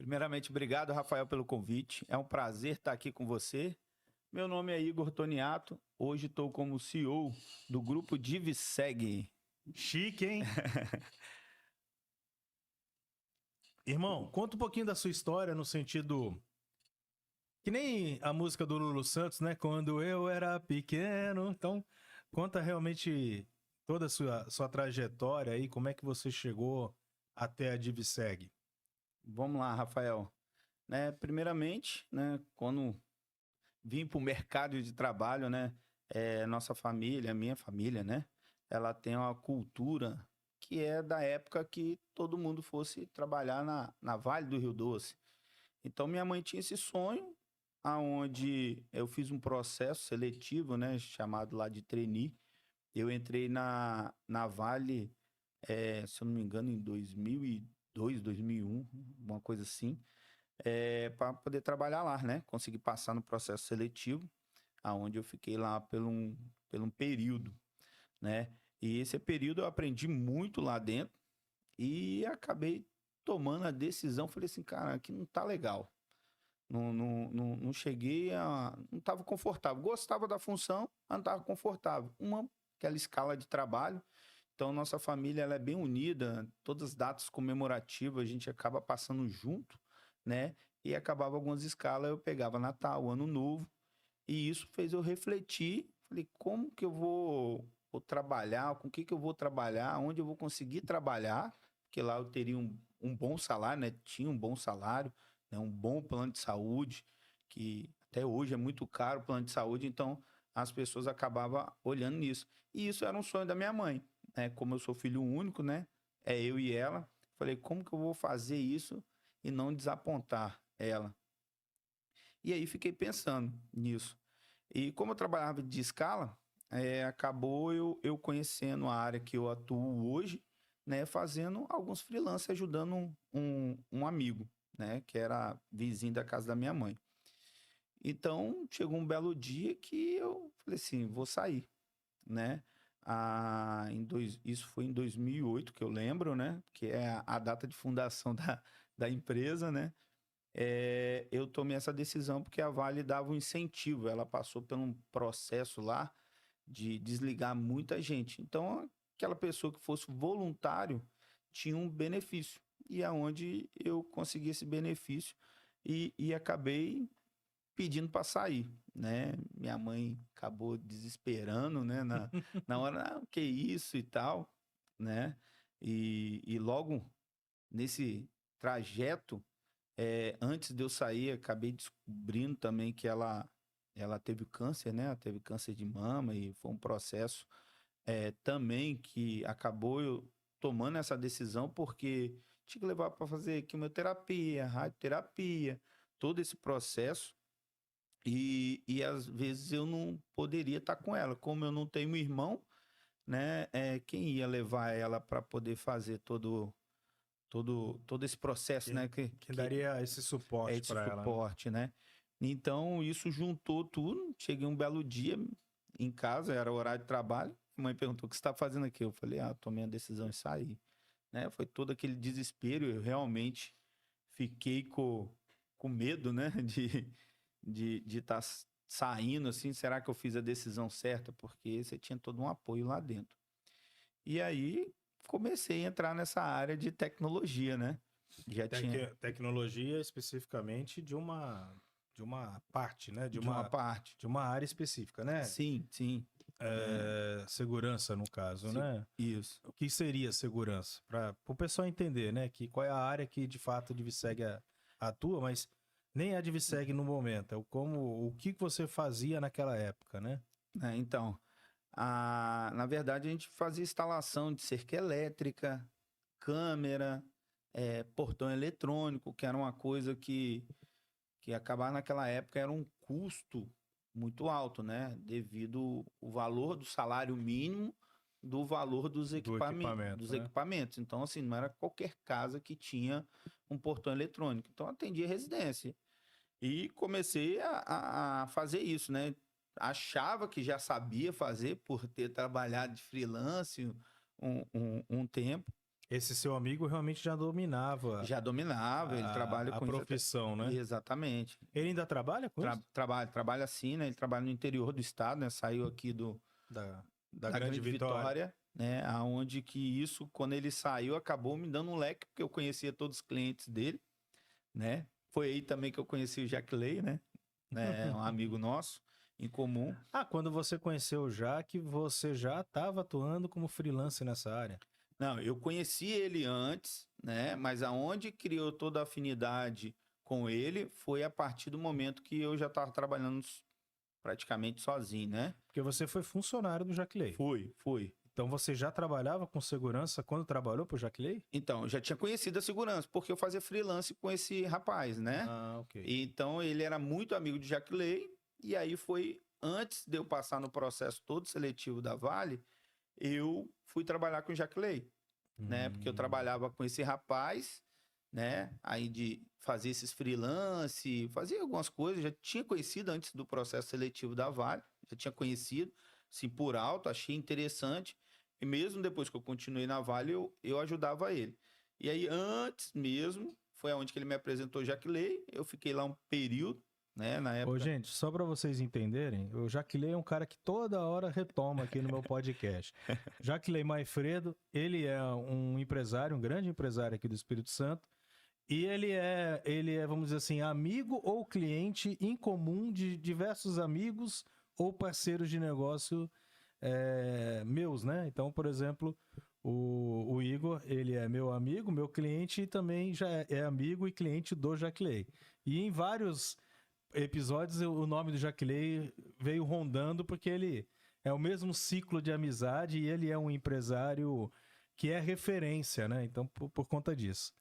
Primeiramente, obrigado, Rafael, pelo convite. É um prazer estar aqui com você. Meu nome é Igor Toniato. Hoje estou como CEO do grupo DivSeg. Chique, hein? Irmão, conta um pouquinho da sua história no sentido... Que nem a música do Lulu Santos, né? Quando eu era pequeno. Então, conta realmente toda a sua trajetória aí, como é que você chegou até a DivSeg. Vamos lá, Rafael. Primeiramente, quando vim para o mercado de trabalho, nossa família, minha família, ela tem uma cultura que é da época que todo mundo fosse trabalhar na Vale do Rio Doce. Então, minha mãe tinha esse sonho, aonde eu fiz um processo seletivo, chamado lá de trainee. Eu entrei na Vale, se eu não me engano, em 2002, 2001, uma coisa assim, para poder trabalhar lá, Consegui passar no processo seletivo, aonde eu fiquei lá por um período, E esse período eu aprendi muito lá dentro e acabei tomando a decisão. Falei assim, cara, aqui não tá legal. Não cheguei a... Não estava confortável. Gostava da função, mas não estava confortável. Aquela escala de trabalho. Então, nossa família ela é bem unida. Todas as datas comemorativas a gente acaba passando junto, E acabava algumas escalas, eu pegava Natal, Ano Novo. E isso fez eu refletir. Falei, como que eu vou trabalhar? Com o que eu vou trabalhar? Onde eu vou conseguir trabalhar? Porque lá eu teria um bom salário, Tinha um bom salário, um bom plano de saúde, que até hoje é muito caro o plano de saúde, então as pessoas acabavam olhando nisso. E isso era um sonho da minha mãe, Como eu sou filho único, É eu e ela. Falei, como que eu vou fazer isso e não desapontar ela? E aí fiquei pensando nisso. E como eu trabalhava de escala, acabou eu conhecendo a área que eu atuo hoje, fazendo alguns freelancers, ajudando um amigo, que era vizinho da casa da minha mãe. Então, chegou um belo dia que eu falei assim, vou sair, Isso foi em 2008, que eu lembro, Que é a data de fundação da empresa, Eu tomei essa decisão porque a Vale dava um incentivo. Ela passou por um processo lá de desligar muita gente. Então, aquela pessoa que fosse voluntário tinha um benefício. E aonde eu consegui esse benefício e acabei pedindo para sair, Minha mãe acabou desesperando, na hora, que isso e tal, E logo nesse trajeto, antes de eu sair, acabei descobrindo também que ela teve câncer, Ela teve câncer de mama e foi um processo também que acabou eu tomando essa decisão porque tinha que levar para fazer quimioterapia, radioterapia, todo esse processo. E às vezes eu não poderia estar com ela. Como eu não tenho irmão, quem ia levar ela para poder fazer todo esse processo, Que daria esse suporte esse para ela, né? suporte, Então, isso juntou tudo. Cheguei um belo dia em casa, era horário de trabalho. A mãe perguntou, o que você está fazendo aqui? Eu falei, tomei a decisão de sair, Foi todo aquele desespero. Eu realmente fiquei com medo, de estar saindo, assim. Será que eu fiz a decisão certa? Porque você tinha todo um apoio lá dentro. E aí, comecei a entrar nessa área de tecnologia, Já tinha... Tecnologia especificamente de uma parte, né? De uma parte. De uma área específica, né? Sim, sim. Segurança, no caso, né? Isso. O que seria segurança? Para o pessoal entender, né? Que qual é a área que de fato a DivSeg atua, mas nem a DivSeg no momento. É o que você fazia naquela época, né? Então, na verdade, a gente fazia instalação de cerca elétrica, câmera, portão eletrônico, que era uma coisa que acabar naquela época era um custo muito alto, Devido o valor do salário mínimo do valor dos equipamento, né? equipamentos. Então, assim, não era qualquer casa que tinha um portão eletrônico. Então, atendia residência. E comecei a fazer isso, Achava que já sabia fazer por ter trabalhado de freelance um tempo. Esse seu amigo realmente já dominava Já dominava, ele trabalha a com isso até- profissão, né? Exatamente. Ele ainda trabalha com isso? Trabalha assim, né? Ele trabalha no interior do estado, né? Saiu aqui Da da Grande Grande Vitória. Vitória, né? Aonde que isso, quando ele saiu, acabou me dando um leque, porque eu conhecia todos os clientes dele, né? Foi aí também que eu conheci o Jack Lay, né? Um amigo nosso em comum. Ah, quando você conheceu o Jaque, você já estava atuando como freelancer nessa área? Não, eu conheci ele antes, né? Mas aonde criou toda a afinidade com ele foi a partir do momento que eu já estava trabalhando praticamente sozinho, né? Porque você foi funcionário do Jaque Lay. Fui. Então você já trabalhava com segurança quando trabalhou para o Jaque Lay? Então, eu já tinha conhecido a segurança, porque eu fazia freelance com esse rapaz, né? Ah, ok. Então, ele era muito amigo de Jack Lay, e aí foi, antes de eu passar no processo todo seletivo da Vale, eu fui trabalhar com o Jack Lay, né? Porque eu trabalhava com esse rapaz, né? Aí de fazer esses freelance, fazia algumas coisas, já tinha conhecido antes do processo seletivo da Vale, já tinha conhecido, assim, por alto, achei interessante, e mesmo depois que eu continuei na Vale, eu ajudava ele. E aí, antes mesmo, foi aonde que ele me apresentou o Jack Lay, eu fiquei lá um período, né, na Ô, época. gente, só para vocês entenderem, o Jaquilei é um cara que toda hora retoma aqui no meu podcast. Jaquilei Maifredo, ele é um empresário, um grande empresário aqui do Espírito Santo, e ele é, vamos dizer assim, amigo ou cliente em comum de diversos amigos ou parceiros de negócio meus, né? Então, por exemplo, o Igor, ele é meu amigo, meu cliente e também já é amigo e cliente do Jaquilei. E em vários episódios o nome do Jaquilei veio rondando porque ele é o mesmo ciclo de amizade e ele é um empresário que é referência, né? Então, por conta disso.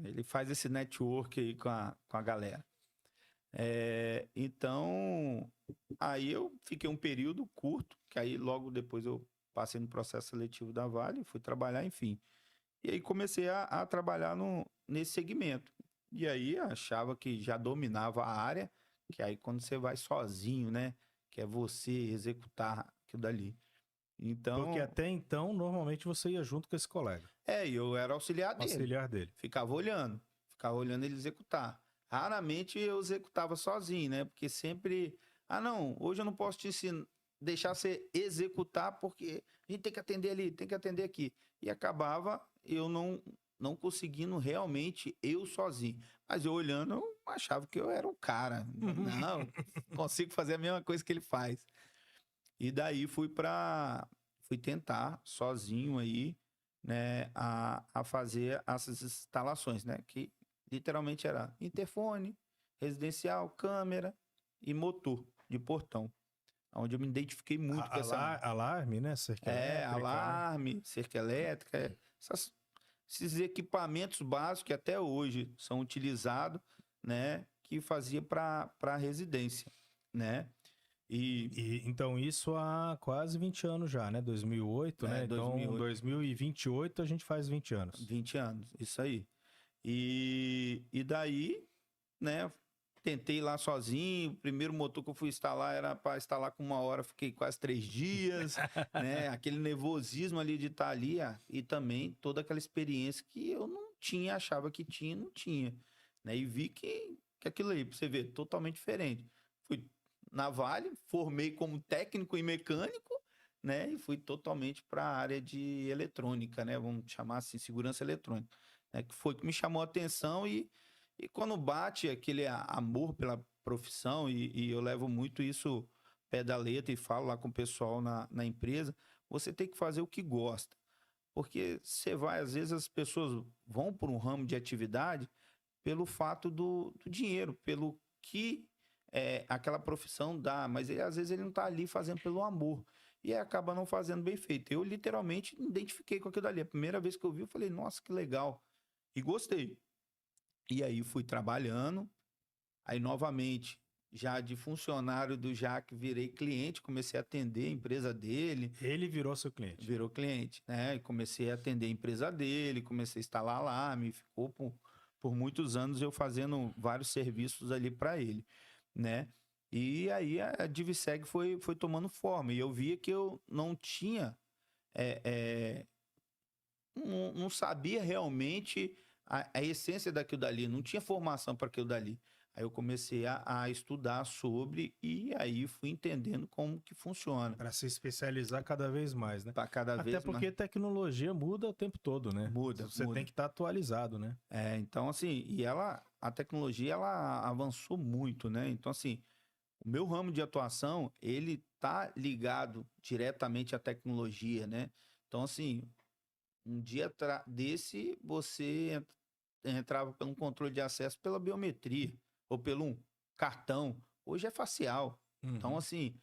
Ele faz esse network aí com a galera. Então, aí eu fiquei um período curto, que aí logo depois eu passei no processo seletivo da Vale, fui trabalhar, enfim. E aí comecei a trabalhar nesse segmento. E aí achava que já dominava a área, que aí quando você vai sozinho, né? Que é você executar aquilo dali. Porque Então, até então, normalmente você ia junto com esse colega, eu era auxiliar dele. auxiliar dele. Ficava olhando ele executar. Raramente eu executava sozinho, né? Porque sempre, não, hoje eu não posso te ensinar, deixar você executar porque a gente tem que atender ali, tem que atender aqui. E acabava eu não conseguindo realmente eu sozinho. Mas eu olhando, eu achava que eu era o cara. Não, consigo fazer a mesma coisa que ele faz. E daí fui tentar sozinho aí, né, a fazer essas instalações, né, que literalmente era interfone, residencial, câmera e motor de portão, onde eu me identifiquei muito com essa área. Alarme, né? Cerca elétrica, né? Alarme, cerca elétrica, esses equipamentos básicos que até hoje são utilizados, né, que fazia para residência, né? Então isso há quase 20 anos já, né? 2008, né? Então 2008. 2028 a gente faz 20 anos. 20 anos, isso aí. E daí, né, tentei lá sozinho. O primeiro motor que eu fui instalar era para instalar com 1 hora, fiquei quase 3 dias, né? Aquele nervosismo ali de estar ali, e também toda aquela experiência que eu não tinha, achava que tinha, não tinha, né? E vi que aquilo aí, para você ver, totalmente diferente. Fui na Vale, formei como técnico e mecânico, né? E fui totalmente para a área de eletrônica, né? Vamos chamar assim, segurança eletrônica, né? Que foi que me chamou a atenção e quando bate aquele amor pela profissão, e eu levo muito isso pé da letra e falo lá com o pessoal na empresa, você tem que fazer o que gosta. Porque você vai, às vezes as pessoas vão por um ramo de atividade pelo fato do dinheiro, pelo que aquela profissão dá, mas às vezes ele não está ali fazendo pelo amor. E aí acaba não fazendo bem feito. Eu literalmente me identifiquei com aquilo dali. A primeira vez que eu vi, eu falei, nossa, que legal. E gostei. E aí fui trabalhando. Aí, novamente, já de funcionário do Jaque, virei cliente, comecei a atender a empresa dele. Ele virou seu cliente. Virou cliente, né? E comecei a atender a empresa dele, comecei a instalar alarme, ficou por muitos anos eu fazendo vários serviços ali para ele, né? E aí a Diviseg foi tomando forma, e eu via que eu não tinha não sabia realmente a essência daquilo dali, não tinha formação para aquilo dali. Aí eu comecei a estudar sobre e aí fui entendendo como que funciona. Para se especializar cada vez mais, né? Para cada Até vez porque mais. tecnologia muda o tempo todo, né? Muda, Você muda. tem que estar atualizado, né? Então assim, a tecnologia ela avançou muito, né? Então assim, o meu ramo de atuação, ele tá ligado diretamente à tecnologia, né? Então assim, um dia desse você entrava pelo controle de acesso pela biometria ou pelo um cartão. Hoje é facial. Então, Uhum. assim,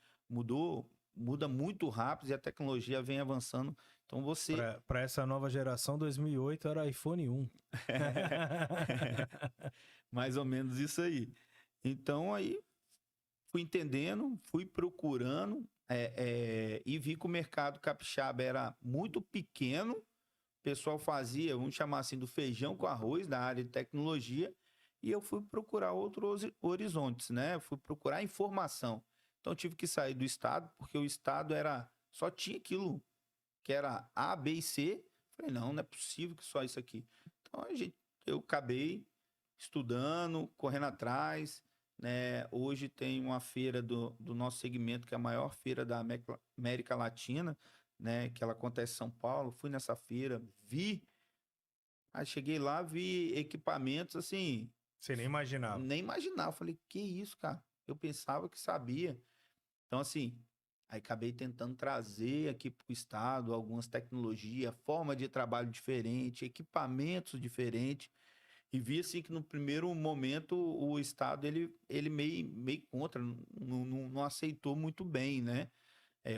muda muito rápido e a tecnologia vem avançando. Então, você. Para essa nova geração, 2008 era iPhone 1. Mais ou menos isso aí. Então, aí, fui entendendo, fui procurando e vi que o mercado capixaba era muito pequeno. O pessoal fazia, vamos chamar assim, do feijão com arroz na área de tecnologia, e eu fui procurar outros horizontes, né? Fui procurar informação. Então tive que sair do estado, porque o estado só tinha aquilo que era A, B e C. Falei, não é possível que só isso aqui. Então eu acabei estudando, correndo atrás, né? Hoje tem uma feira do nosso segmento, que é a maior feira da América Latina, né? Que ela acontece em São Paulo. Fui nessa feira, aí cheguei lá, vi equipamentos assim, Você nem imaginava. nem imaginava. Falei, que isso, cara? Eu pensava que sabia. Então, assim, aí acabei tentando trazer aqui para o estado algumas tecnologias, forma de trabalho diferente, equipamentos diferentes. E vi assim que no primeiro momento o estado ele meio contra, não aceitou muito bem, né?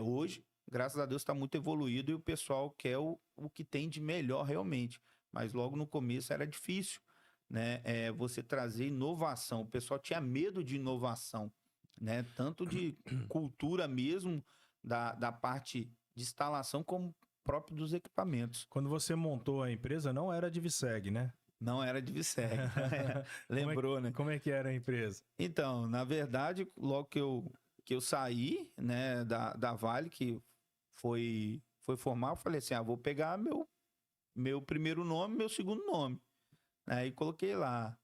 Hoje, graças a Deus, está muito evoluído e o pessoal quer o que tem de melhor realmente. Mas logo no começo era difícil, né? Você trazer inovação. O pessoal tinha medo de inovação, né? Tanto de cultura mesmo, da parte de instalação, como próprio dos equipamentos. Quando você montou a empresa, não era de Viseg, né? Não era de Viseg. Lembrou, né? Como é que era a empresa? Então, na verdade, logo que eu saí, né, da Vale, que foi formar, eu falei assim, vou pegar meu primeiro nome, meu segundo nome. Aí coloquei lá,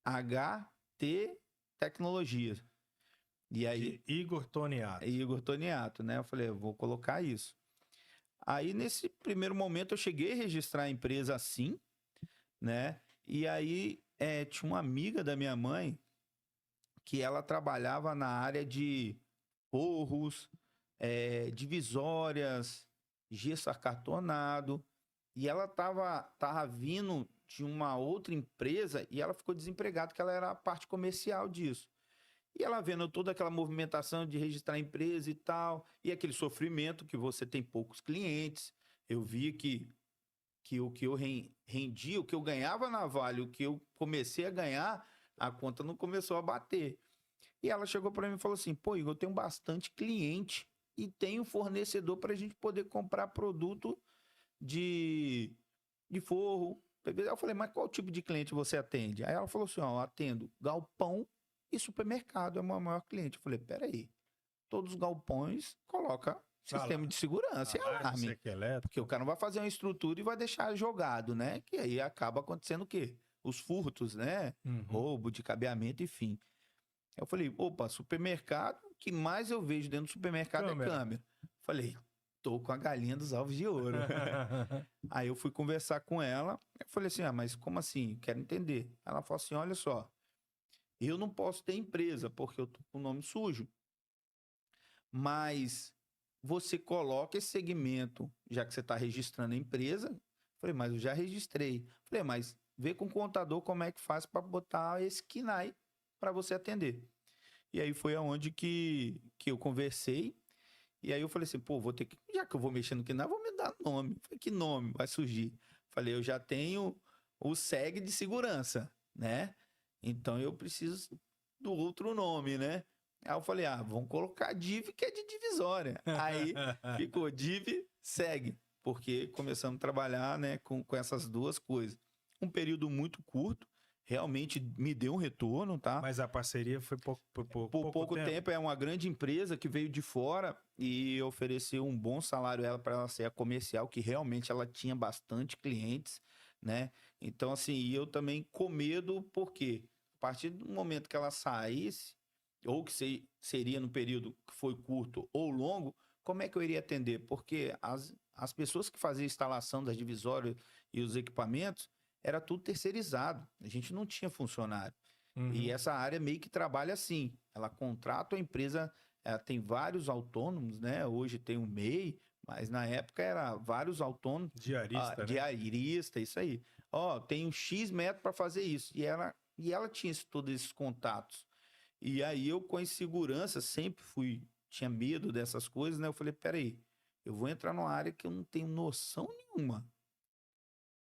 HT Tecnologias. E aí, Igor Toniato. Igor Toniato, né? Eu falei, eu vou colocar isso. Aí, nesse primeiro momento, eu cheguei a registrar a empresa assim, né? E aí, tinha uma amiga da minha mãe que ela trabalhava na área de forros, divisórias, gesso acartonado, e ela tava vindo de uma outra empresa e ela ficou desempregada, que ela era a parte comercial disso. E ela vendo toda aquela movimentação de registrar a empresa e tal, e aquele sofrimento que você tem poucos clientes, eu vi que o que eu rendia, o que eu ganhava na Vale, o que eu comecei a ganhar, a conta não começou a bater. E ela chegou para mim e falou assim: pô, Igor, eu tenho bastante cliente e tenho fornecedor para a gente poder comprar produto de forro. Eu falei, mas qual tipo de cliente você atende? Aí ela falou assim: ó, eu atendo galpão e supermercado, é o meu maior cliente. Eu falei, peraí, todos os galpões coloca sistema de segurança e alarme. Porque o cara não vai fazer uma estrutura e vai deixar jogado, né? Que aí acaba acontecendo o quê? Os furtos, né? Uhum. Roubo de cabeamento, enfim. Eu falei, opa, supermercado, o que mais eu vejo dentro do supermercado é câmera. Falei, tô com a galinha dos ovos de ouro. Aí eu fui conversar com ela, eu falei assim, mas como assim? Quero entender. Ela falou assim, olha só, eu não posso ter empresa porque eu tô com o nome sujo, mas você coloca esse segmento, já que você está registrando a empresa. Falei, mas eu já registrei. Falei, mas vê com o contador como é que faz para botar esse KNAI para você atender. E aí foi aonde que eu conversei. E aí eu falei assim, pô, vou ter que, já que eu vou mexer no KNAI, vou me dar nome. Falei, que nome vai surgir? Falei, eu já tenho o SEG de segurança, né? Então eu preciso do outro nome, né? Aí eu falei, vamos colocar DIV, que é de divisória. Aí ficou DIV, SEG, porque começamos a trabalhar, né, com essas duas coisas. Um período muito curto, realmente me deu um retorno, tá? Mas a parceria foi por Pouco tempo. É uma grande empresa que veio de fora e ofereceu um bom salário para ela ser a comercial, que realmente ela tinha bastante clientes, né? Então, assim, e eu também com medo, porque a partir do momento que ela saísse, ou que seria no período que foi curto ou longo, como é que eu iria atender? Porque as pessoas que faziam a instalação das divisórias e os equipamentos, era tudo terceirizado. A gente não tinha funcionário. E essa área meio que trabalha assim. Ela contrata a empresa, ela tem vários autônomos, né? Hoje tem o MEI, mas na época era vários autônomos. Diarista, né? Diarista, isso aí. Ó, tem um X metro para fazer isso. E ela tinha todos esses contatos. E aí eu, com insegurança, sempre tinha medo dessas coisas, né? Eu falei, peraí, eu vou entrar numa área que eu não tenho noção nenhuma.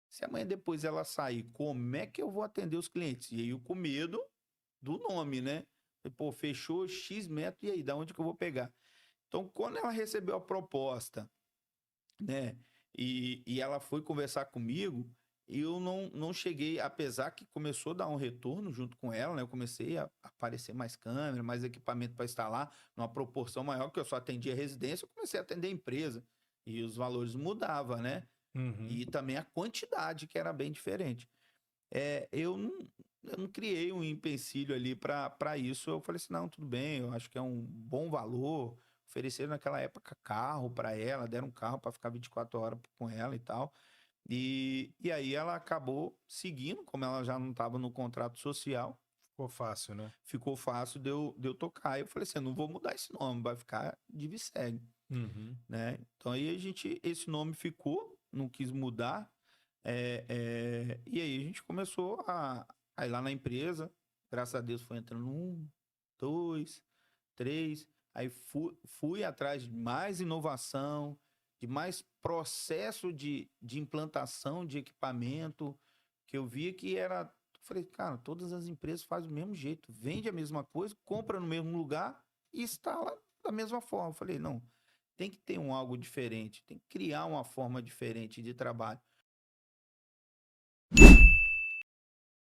Se amanhã depois ela sair, como é que eu vou atender os clientes? E aí eu com medo do nome, né? Pô, fechou X metros, e aí, da onde que eu vou pegar? Então, quando ela recebeu a proposta, né? E ela foi conversar comigo, eu não cheguei, apesar que começou a dar um retorno junto com ela, né? Eu comecei a aparecer mais câmera, mais equipamento para instalar, numa proporção maior, que eu só atendia residência, eu comecei a atender empresa. E os valores mudavam, né? E também a quantidade, que era bem diferente. Eu não criei um empecilho ali para isso. Eu falei assim, não, tudo bem, eu acho que é um bom valor. Ofereceram naquela época carro para ela, deram um carro para ficar 24 horas com ela e tal. E aí ela acabou seguindo, como ela já não estava no contrato social. Ficou fácil, né? Ficou fácil de eu tocar. Eu falei assim, eu não vou mudar esse nome, vai ficar Diviseg, né? Então aí esse nome ficou, não quis mudar. E aí a gente começou a ir lá na empresa. Graças a Deus foi entrando 1, 2, 3. Aí fui atrás de mais inovação, de mais processo de implantação de equipamento, que eu via que era. Falei, cara, todas as empresas fazem do mesmo jeito, vende a mesma coisa, compra no mesmo lugar e instala da mesma forma. Eu falei, não, tem que ter algo diferente, tem que criar uma forma diferente de trabalho.